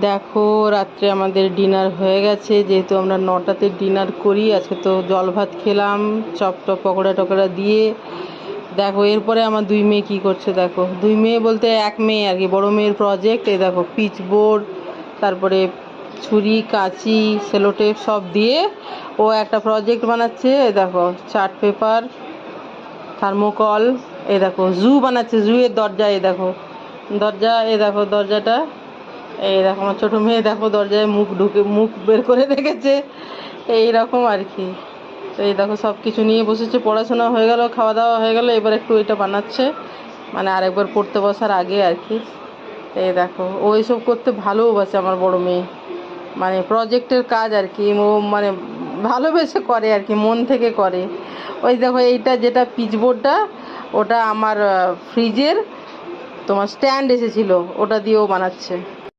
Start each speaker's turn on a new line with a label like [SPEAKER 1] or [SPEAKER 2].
[SPEAKER 1] দেখো রাত্রে আমাদের ডিনার হয়ে গেছে, যেহেতু আমরা 9টাতে ডিনার করি। আজকে তো জল ভাত খেলাম চপ টপ পকোড়া টকোড়া দিয়ে। দেখো এরপরে আমার দুই মেয়ে কি করছে, দেখো দুই মেয়ে বলতে এক মেয়ে আর কি, বড় মেয়ের প্রজেক্ট। এই দেখো পিচ বোর্ড, তারপরে ছুরি কাঁচি সেলোটেপ সব দিয়ে ও একটা প্রজেক্ট বানাচ্ছে। এই দেখো চার্ট পেপার, থার্মোকল, এই দেখো জু বানাচ্ছে, জুয়ের দরজা। এই দেখো দরজা, এই দেখো দরজাটা। এই দেখো আমার ছোটো মেয়ে, দেখো দরজায় মুখ বের করে রেখেছে, এই রকম আর কি। তো এই দেখো সব কিছু নিয়ে বসেছে, পড়াশোনা হয়ে গেল, খাওয়া দাওয়া হয়ে গেল, এবার একটু এটা বানাচ্ছে, মানে আরেকবার পড়তে বসার আগে আর কি। এই দেখো ও এইসব করতে ভালোবাসে আমার বড় মেয়ে, মানে প্রজেক্টের কাজ আর কি ও মানে ভালোবেসে করে আর কি, মন থেকে করে। ওই দেখো এইটা যেটা পিচবোর্ডটা, ওটা আমার ফ্রিজের তোমার স্ট্যান্ড এসেছিলো, ওটা দিয়েও বানাচ্ছে।